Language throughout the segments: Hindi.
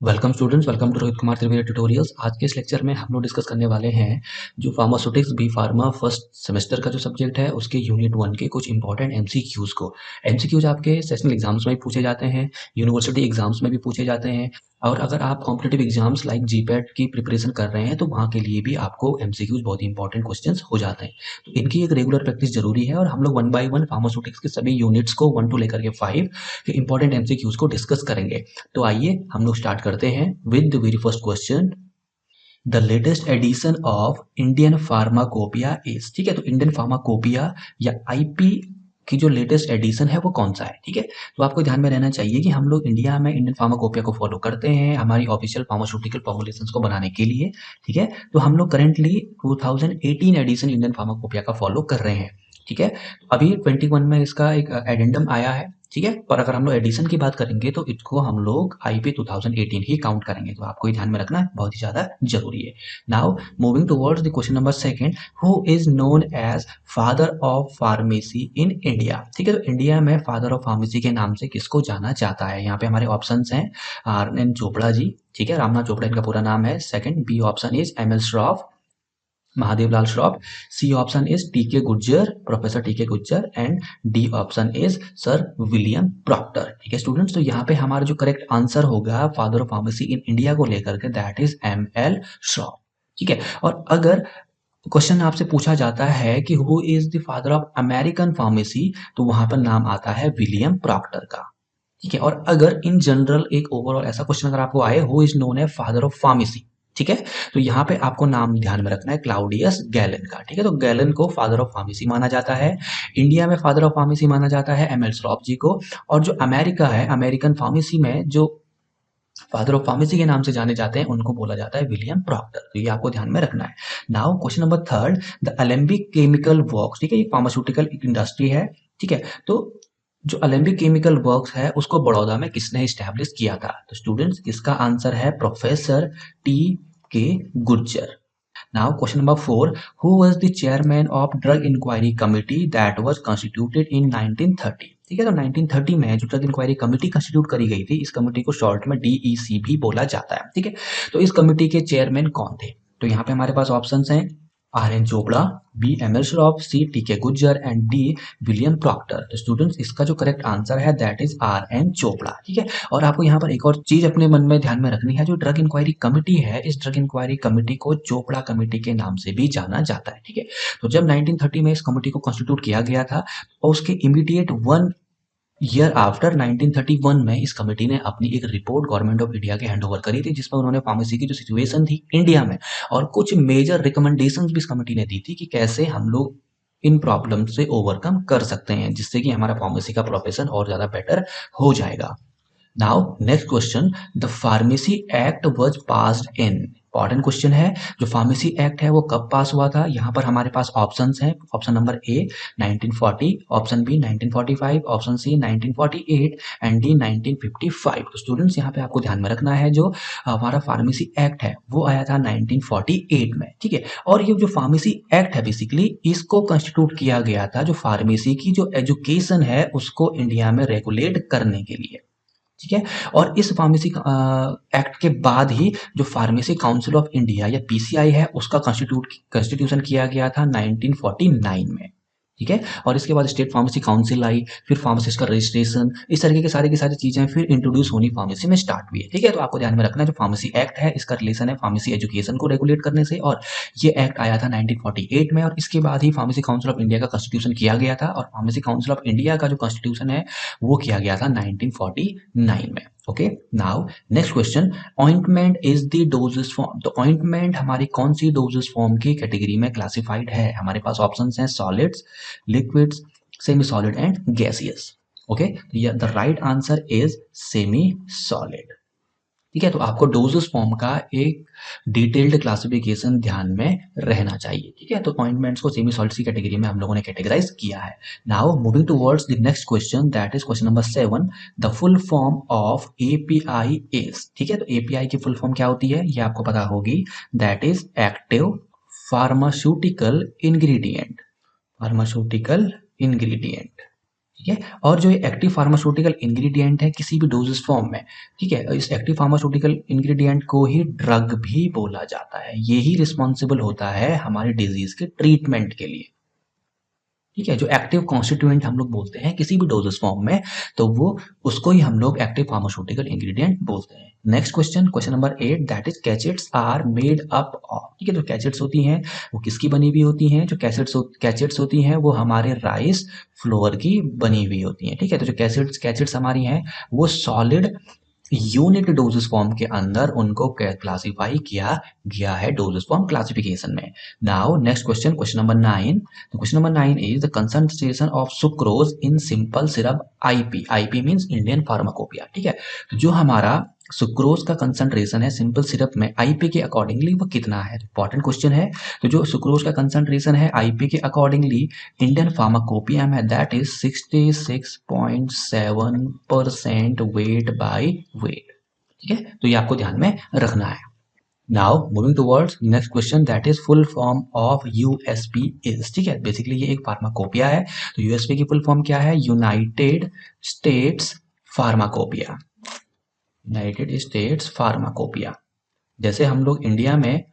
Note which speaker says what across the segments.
Speaker 1: Welcome students, welcome to Rohit Kumar Trivedi tutorials. आज के इस लेक्चर में हम लोग डिस्कस करने वाले हैं जो pharmaceutics B pharma first semester का जो सब्जेक्ट है उसके यूनिट 1 के कुछ इंपॉर्टेंट एमसीक्यूज को। एमसीक्यूज आपके सेशनल एग्जाम्स में भी पूछे जाते हैं, यूनिवर्सिटी एग्जाम्स में भी पूछे जाते हैं, और अगर आप कॉम्पिटेटिव एग्जाम्स लाइक जीपैट की प्रिपरेशन कर रहे हैं तो वहाँ के लिए भी आपको एमसीक्यूज बहुत ही इंपॉर्टेंट क्वेश्चंस हो जाते हैं। तो इनकी एक रेगुलर प्रैक्टिस जरूरी है और हम लोग वन बाय वन फार्मास्यूटिक्स के सभी यूनिट्स को 1 to लेकर के 5 के इंपॉर्टेंट एमसीक्यूज को डिस्कस करेंगे। तो आइए हम लोग स्टार्ट करते हैं with the very first question. The latest edition of Indian pharmacopoeia is, ठीक है, तो इंडियन फार्माकोपिया या आईपी की जो लेटेस्ट एडिशन है वो कौन सा है। ठीक है, तो आपको ध्यान में रहना चाहिए कि हम लोग इंडिया में इंडियन फार्माकोपिया को फॉलो करते हैं हमारी ऑफिशियल फार्मास्यूटिकल फॉर्मुलेशंस को बनाने के लिए। ठीक है, तो हम लोग करेंटली 2018 एडिशन इंडियन फार्माकोपिया का फॉलो कर रहे हैं। ठीक है, तो अभी 21 में इसका एक एडेंडम आया है। ठीक है, पर अगर हम लोग एडिशन की बात करेंगे तो इसको हम लोग आईपी 2018 ही काउंट करेंगे। तो आपको ये ध्यान में रखना बहुत ही ज्यादा जरूरी है। Now moving towards the question number second, who is known as father of pharmacy in India. ठीक है, तो इंडिया में फादर ऑफ फार्मेसी के नाम से किसको जाना जाता है। यहाँ पे हमारे ऑप्शंस हैं आर एन चोपड़ा जी, ठीक है, रामनाथ चोपड़ा इनका पूरा नाम है। Second B option is M L Shroff, Mahadev Lal Shroff. C option is T K Gujjar, professor T K Gujjar. And D option is sir William Procter. ठीक है स्टूडेंट्स, तो यहाँ पे हमारा जो करेक्ट आंसर होगा father of pharmacy in India को लेकर के that is M L Shroff. ठीक है, और अगर क्वेश्चन आपसे पूछा जाता है कि who is the father of American pharmacy, तो वहां पर नाम आता है विलियम प्रॉक्टर का। ठीक है, और अगर इन जनरल एक ओवरऑल ऐसा क्वेश्चन अगर आपको आए हु इज नोन है फादर ऑफ फार्मेसी, ठीक है, तो यहाँ पे आपको नाम ध्यान में रखना है क्लाउडियस गैलन का। ठीक है, तो गैलन को फादर ऑफ फार्मेसी माना जाता है। इंडिया में फादर ऑफ फार्मेसी माना जाता है एम एल श्रॉफ जी को। और जो अमेरिका है, अमेरिकन फार्मेसी में जो फादर ऑफ फार्मेसी के नाम से जाने जाते हैं उनको बोला जाता है विलियम प्रॉक्टर। तो ये आपको ध्यान में रखना है। Now question number third, the Alembic chemical works, ठीक है, ये फार्मास्यूटिकल इंडस्ट्री है। ठीक है, तो जो अलेम्बिक केमिकल वर्क्स है उसको बड़ौदा में किसने इस्टेब्लिश किया था। तो स्टूडेंट्स इसका आंसर है professor T K Gurjar. Now question number 4, who was the chairman of drug enquiry committee that was constituted in 1930। ठीक है, तो 1930 में जो ड्रग इंक्वायरी कमिटी कंस्टिट्यूट करी गई थी, इस कमिटी को शॉर्ट में डीईसी भी बोला जाता है। ठीक है, तो इस कमिटी के चेयरमैन कौन थे। तो यहाँ पे हमारे पास ऑप्शंस हैं R N Chopra, B M L Shroff, C T K Gujjar and D William Proctor. तो स्टूडेंट्स इसका जो करेक्ट आंसर है that is R N Chopra. ठीक है, और आपको यहाँ पर एक और चीज अपने मन में ध्यान में रखनी है, जो ड्रग इंक्वायरी कमिटी है इस ड्रग इंक्वायरी कमिटी को चोपड़ा कमेटी के नाम से भी जाना जाता है। ठीक है, तो जब 1930 में इस कमेटी को कॉन्स्टिट्यूट किया गया था और उसके इमीडिएट 1 ईयर आफ्टर 1931 में इस कमेटी ने अपनी एक रिपोर्ट गवर्नमेंट ऑफ इंडिया के हैंड ओवर करी थी, जिसमें उन्होंने फार्मेसी की जो सिचुएशन थी इंडिया में और कुछ मेजर रिकमेंडेशंस भी इस कमेटी ने दी थी कि कैसे हम लोग इन प्रॉब्लम से ओवरकम कर सकते हैं, जिससे कि हमारा फार्मेसी का प्रोफेशन और ज्यादा बेटर हो जाएगा। Now next question, the pharmacy act was passed in. Important question है, जो फार्मेसी एक्ट है वो कब पास हुआ था। यहाँ पर हमारे पास ऑप्शंस हैं, option number A 1940, option B 1945, option C 1948 and D 1955। तो स्टूडेंट्स यहाँ पे आपको ध्यान में रखना है, जो हमारा फार्मेसी एक्ट है वो आया था 1948 में। ठीक है, और ये जो फार्मेसी एक्ट है बेसिकली इसको कंस्टिट्यूट किया गया था जो फार्मेसी की जो एजुकेशन है उसको इंडिया में रेगुलेट करने के लिए। ठीक है, और इस फार्मेसी एक्ट के बाद ही जो फार्मेसी काउंसिल ऑफ इंडिया या पीसीआई है उसका कॉन्स्टिट्यूशन किया गया था 1949 में। ठीक है, और इसके बाद स्टेट फार्मेसी काउंसिल आई, फिर फार्मासिस्ट का रजिस्ट्रेशन, इस तरीके की सारी चीजें फिर इंट्रोड्यूस होनी फार्मेसी में स्टार्ट हुई है। ठीक है, तो आपको ध्यान में रखना है जो फार्मेसी एक्ट है इसका रिलेशन है फार्मेसी एजुकेशन को रेगुलेट करने से, और ये एक्ट आया था 1948 में, और इसके बाद ही फार्मेसी काउंसिल ऑफ इंडिया का कॉन्स्टिट्यूशन किया गया था, और फार्मेसी काउंसिल ऑफ इंडिया का जो कॉन्स्टिट्यूशन है वो किया गया था 1949 में। Okay, now next question, ointment is the doses form. तो ऑइंटमेंट हमारी कौन सी डोजेस फॉर्म की कैटेगरी में क्लासिफाइड है। हमारे पास ऑप्शंस हैं solids, liquids, semi solid and gaseous. Okay, the right answer is semi solid. ठीक है, तो आपको डोजेस फॉर्म का एक डिटेल्ड क्लासिफिकेशन ध्यान में रहना चाहिए। ठीक है, तो ऑइंटमेंट्स को सेमी सॉलिड्स की कैटेगरी में हम लोगों ने कैटेगराइज किया है। Now moving towards the next question, that is question number 7, the full form of API is. ठीक है, तो एपीआई की फुल फॉर्म क्या होती है ये आपको पता होगी, that is active pharmaceutical ingredient. Pharmaceutical ingredient. ठीक है। और जो एक्टिव फार्मास्यूटिकल इंग्रेडिएंट है किसी भी डोजेस फॉर्म में, ठीक है, इस एक्टिव फार्मास्यूटिकल इंग्रेडिएंट को ही ड्रग भी बोला जाता है। ये ही रिस्पॉन्सिबल होता है हमारी डिजीज के ट्रीटमेंट के लिए, ठीक है। जो एक्टिव कॉन्स्टिट्यूएंट हम लोग बोलते हैं किसी भी डोजेस फॉर्म में, तो वो उसको ही हम लोग एक्टिव फार्मास्यूटिकल इंग्रेडिएंट बोलते हैं। Next question, question number 8, that is cachets are made up of, ठीक है। तो कैचेट्स होती हैं वो किसकी बनी हुई होती हैं? जो कैचेट्स होती हैं वो हमारे राइस फ्लोर की बनी हुई होती हैं, ठीक है। तो जो कैचेट्स हमारी हैं वो सॉलिड यूनिट डोजेस फॉर्म के अंदर उनको क्लासिफाई किया गया है डोजेस फॉर्म क्लासिफिकेशन में। Now next question, question number 9। तो question number 9 is the concentration of sucrose in simple syrup IP. IP means Indian pharmacopoeia, ठीक है। तो जो हमारा सुक्रोज का कंसंट्रेशन है सिंपल सिरप में आईपी के अकॉर्डिंगली वो कितना है? इंपॉर्टेंट क्वेश्चन है। तो जो सुक्रोज का कंसंट्रेशन है आईपी के अकॉर्डिंगली इंडियन फार्माकोपिया में that is 66.7% weight by weight, ठीक है। तो ये आपको ध्यान में रखना है। Now moving towards next question, that is full form of USP is, ठीक है। बेसिकली ये एक फार्माकोपिया है। तो यूएसपी की फुल फॉर्म क्या है? United states pharmacopoeia, United states pharmacopoeia. जैसे हम लोग इंडिया में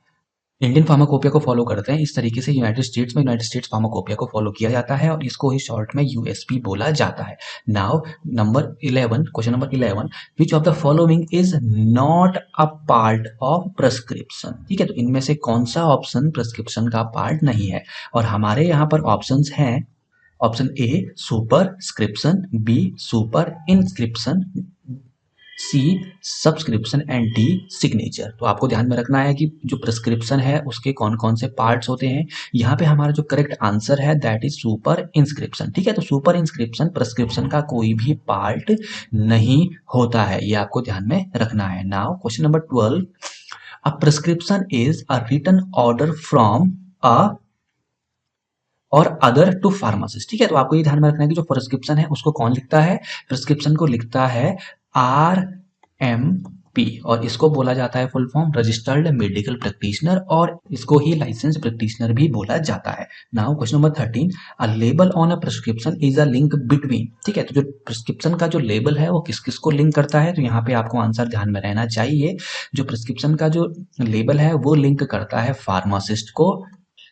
Speaker 1: इंडियन फार्माकोपिया को फॉलो करते हैं, इस तरीके से यूनाइटेड स्टेट्स में यूनाइटेड स्टेट्स फार्माकोपिया को फॉलो किया जाता है और इसको ही शॉर्ट में यूएसपी बोला जाता है। Now number 11, question number 11, which of the following is not a part of prescription, ठीक है। तो इनमें से कौन सा ऑप्शन प्रिस्क्रिप्शन का पार्ट नहीं है? और हमारे यहाँ पर ऑप्शंस हैं, option A superscription, B super inscription, C subscription and D signature. तो आपको ध्यान में रखना है कि जो प्रिस्क्रिप्शन है उसके कौन कौन से पार्ट्स होते हैं। यहाँ पे हमारा जो करेक्ट आंसर है दैट इज सुपर इंस्क्रिप्शन, ठीक है। तो सुपर इंस्क्रिप्शन प्रिस्क्रिप्शन का कोई भी पार्ट नहीं होता है, ये आपको ध्यान में रखना है। Now question number 12, a prescription is a written order from a or other to pharmacist, ठीक है। तो आपको ये ध्यान में रखना है कि जो प्रिस्क्रिप्शन है उसको कौन लिखता है? प्रिस्क्रिप्शन को लिखता है RMP और इसको बोला जाता है full form registered medical practitioner और इसको ही लाइसेंस प्रैक्टिशनर भी बोला जाता है। Now question number 13, a label on a prescription is a link between, ठीक है। तो जो प्रिस्क्रिप्शन का जो लेबल है वो किस किस को लिंक करता है? तो यहाँ पे आपको आंसर ध्यान में रहना चाहिए। जो प्रिस्क्रिप्शन का जो लेबल है वो लिंक करता है फार्मासिस्ट को,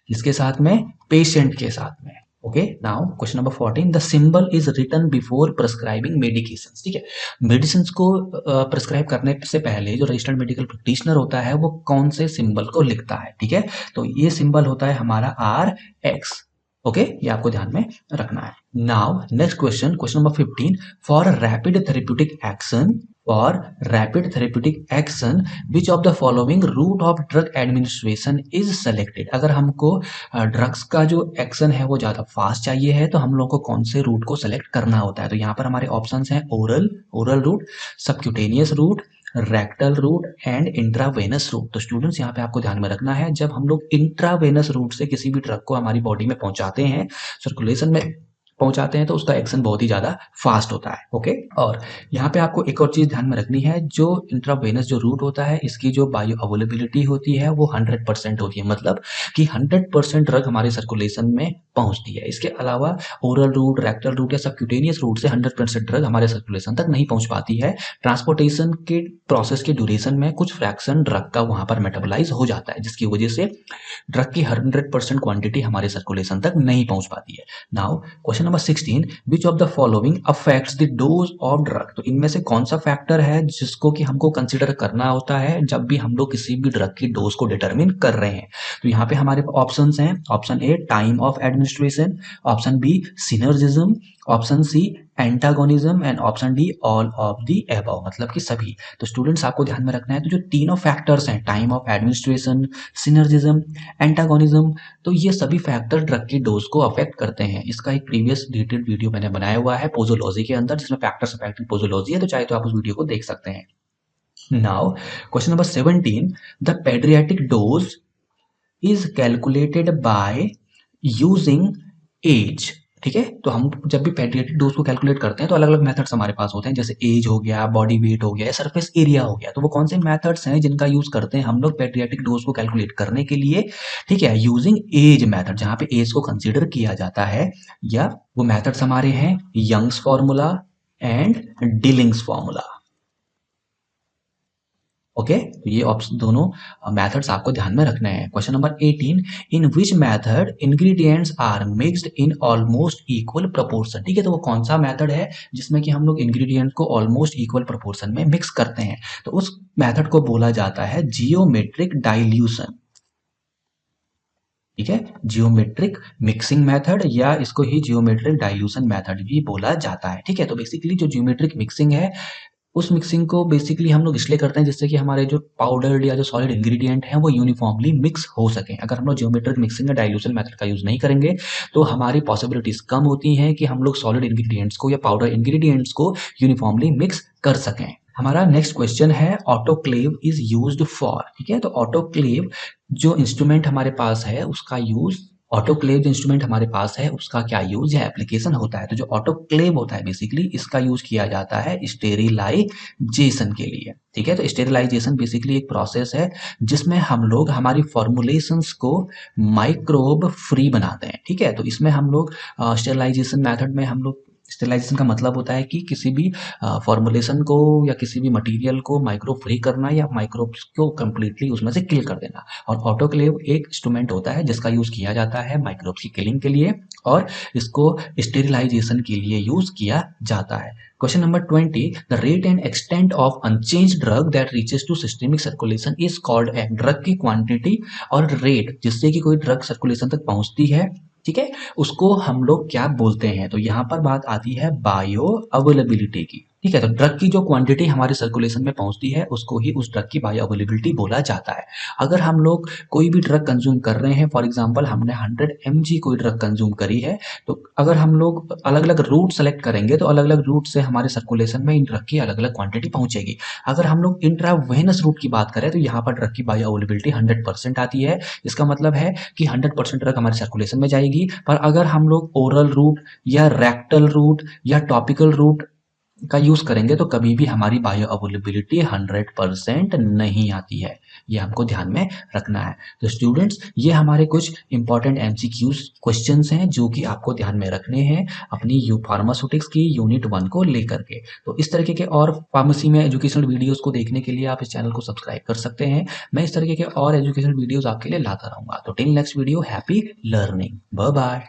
Speaker 1: इसके साथ में पेशेंट के साथ में। Okay, now question number 14, the symbol is written before prescribing medications, ठीक है। मेडिसिन को प्रिस्क्राइब करने से पहले जो रजिस्टर्ड मेडिकल प्रैक्टिशनर होता है वो कौन से सिंबल को लिखता है, ठीक है। तो ये सिंबल होता है हमारा RX, ओके, ये आपको ध्यान में रखना है। Now next question, question number 15, for rapid therapeutic action, for rapid therapeutic action which of the following route of drug administration is selected. अगर हमको ड्रग्स का जो एक्शन है वो ज़्यादा फास्ट चाहिए है तो हम लोग को कौन से रूट को सेलेक्ट करना होता है? तो यहाँ पर हमारे ऑप्शंस हैं oral route, subcutaneous route, rectal route and intravenous route. तो स्टूडेंट्स यहाँ पे आपको ध्यान में रखना है, जब हम लोग इंट्रावेनस रूट से किसी भी ड्रग को हमारी बॉडी में पहुंचाते हैं, सर्कुलेशन में पहुंचाते हैं, तो उसका एक्शन बहुत ही ज़्यादा फास्ट होता है, ओके। और यहाँ पे आपको एक और चीज़ ध्यान में रखनी है, जो इंट्रावेनस जो रूट होता है इसकी जो बायो अवेलेबिलिटी होती है वो 100% होती है, मतलब कि 100% ड्रग हमारे सर्कुलेशन में पहुंचती है। इसके अलावा ओरल रूट, रेक्टल रूट या सबक्यूटेनियस रूट से 100% ड्रग हमारे सर्कुलेशन तक नहीं पहुंच पाती है। ट्रांसपोर्टेशन के प्रोसेस के ड्यूरेशन में कुछ फ्रैक्शन ड्रग का वहां पर मेटाबोलाइज हो जाता है, जिसकी वजह से ड्रग की 100% क्वांटिटी हमारे सर्कुलेशन तक नहीं पहुंच पाती है। Now question number 16, which of the following affects the dose of drug. तो इनमें से कौन सा फैक्टर है जिसको कि हमको कंसिडर करना होता है जब भी हम लोग किसी भी ड्रग की डोज को डिटरमिन कर रहे हैं? तो यहाँ पे हमारे ऑप्शंस हैं, option A time of administration, option B synergism, option C antagonism and option D all of the above, मतलब कि सभी। तो स्टूडेंट्स आपको ध्यान में रखना है, तो जो तीनों फैक्टर्स हैं time of administration, synergism, antagonism, तो ये सभी फैक्टर ड्रग की डोज को अफेक्ट करते हैं। इसका एक प्रीवियस डिटेल्ड वीडियो मैंने बनाया हुआ है पोजोलॉजी के अंदर, जिसमें फैक्टर्स अफेक्टिंग पोजोलॉजी है, तो चाहे तो आप उस वीडियो को देख सकते हैं। Now question number 17, the paediatric dose is calculated by using age, ठीक है। तो हम जब भी पेडियाट्रिक डोज को कैलकुलेट करते हैं तो अलग अलग मेथड्स हमारे पास होते हैं, जैसे एज हो गया, बॉडी वेट हो गया, सरफेस एरिया हो गया। तो वो कौन से मेथड्स हैं जिनका यूज करते हैं हम लोग पेडियाट्रिक डोज को कैलकुलेट करने के लिए? ठीक है, यूजिंग एज मेथड, जहां पे एज को कंसीडर किया जाता है, या वो मेथड्स हमारे हैं Young's formula and Dilling's formula. Okay, तो ये ऑप्शन दोनों मेथड्स आपको ध्यान में रखने हैं। Question number 18, in which method ingredients are mixed in almost equal proportion. ठीक है, तो वो कौन सा मेथड है जिसमें कि हम लोग इंग्रेडिएंट को ऑलमोस्ट इक्वल प्रोपोर्शन में मिक्स करते हैं? तो उस मेथड को बोला जाता है जियोमेट्रिक डाइल्यूशन। ठीक है, जियोमेट्रिक मिक्सिंग मेथड, या इसको ही जियोमेट्रिक डाइल्यूशन मेथड भी बोला जाता है। ठीक है, तो बेसिकली जो जियोमेट्रिक मिक्सिंग है, उस मिक्सिंग को बेसिकली हम लोग इसलिए करते हैं जिससे कि हमारे जो पाउडर्ड या जो सॉलिड इंग्रेडिएंट हैं वो यूनिफॉर्मली मिक्स हो सकें। अगर हम लोग जियोमेट्रिक मिक्सिंग या डाइल्यूशन मेथड का यूज नहीं करेंगे तो हमारी पॉसिबिलिटीज कम होती हैं कि हम लोग सॉलिड इंग्रेडिएंट्स को या पाउडर इंग्रेडिएंट्स को यूनिफॉर्मली मिक्स कर सकें। हमारा नेक्स्ट क्वेश्चन है ऑटोक्लेव इज यूज्ड फॉर। ठीक है, तो ऑटोक्लेव जो इंस्ट्रूमेंट हमारे पास है उसका यूज, ऑटोक्लेव जो इंस्ट्रूमेंट हमारे पास है उसका क्या यूज या एप्लीकेशन होता है? तो जो ऑटोक्लेव होता है बेसिकली इसका यूज किया जाता है स्टेरिलाइजेशन के लिए। ठीक है, तो स्टेरिलाइजेशन बेसिकली एक प्रोसेस है जिसमें हम लोग हमारी फॉर्मुलेशंस को माइक्रोब फ्री बनाते हैं। ठीक है, तो इसमें हम लोग स्टेरिलाइजेशन मेथड में हम लोग, स्टेरिलाइजेशन का मतलब होता है कि किसी भी फॉर्मुलेशन को या किसी भी मटेरियल को माइक्रो फ्री करना या माइक्रोब्स को कंप्लीटली उसमें से किल कर देना। और ऑटोक्लेव एक इंस्ट्रूमेंट होता है जिसका यूज किया जाता है माइक्रोब्स की किलिंग के लिए, और इसको स्टेरिलाइजेशन के लिए यूज किया जाता है। Question number 20, the rate and extent of unchange drug that reaches to systemic circulation is called a. ड्रग की क्वांटिटी और रेट जिससे कि कोई ड्रग सर्कुलेशन तक पहुंचती है, ठीक है, उसको हम लोग क्या बोलते हैं? तो यहाँ पर बात आती है बायो अवेलेबिलिटी की। ठीक है, तो ड्रग की जो क्वांटिटी हमारे सर्कुलेशन में पहुंचती है उसको ही उस ड्रग की बायो अवेलेबिलिटी बोला जाता है। अगर हम लोग कोई भी ड्रग कंज्यूम कर रहे हैं, फॉर एग्जांपल हमने 100 mg कोई ड्रग कंज्यूम करी है, तो अगर हम लोग अलग अलग रूट सेलेक्ट करेंगे तो अलग अलग रूट से हमारे सर्कुलेशन में इन ड्रग की अलग अलग क्वांटिटी पहुंचेगी। अगर हम लोग इंट्रावेनस रूट की बात करें तो यहाँ पर ड्रग की बायो अवेलेबिलिटी 100% आती है। इसका मतलब है कि 100% ड्रग हमारे सर्कुलेशन में जाएगी। पर अगर हम लोग ओरल रूट या रेक्टल रूट या टॉपिकल रूट का यूज करेंगे तो कभी भी हमारी बायो अवेलेबिलिटी 100% नहीं आती है। ये हमको ध्यान में रखना है। तो स्टूडेंट्स, ये हमारे कुछ इंपॉर्टेंट एमसीक्यूज क्वेश्चंस हैं जो कि आपको ध्यान में रखने हैं अपनी यू फार्मास्यूटिक्स की यूनिट 1 को लेकर के। तो इस तरीके के और फार्मेसी में एजुकेशनल वीडियोस को देखने के लिए आप इस चैनल को सब्सक्राइब कर सकते हैं। मैं इस तरीके के और एजुकेशनल वीडियोस आपके लिए लाता रहूंगा। तो till next video, happy learning, bye bye.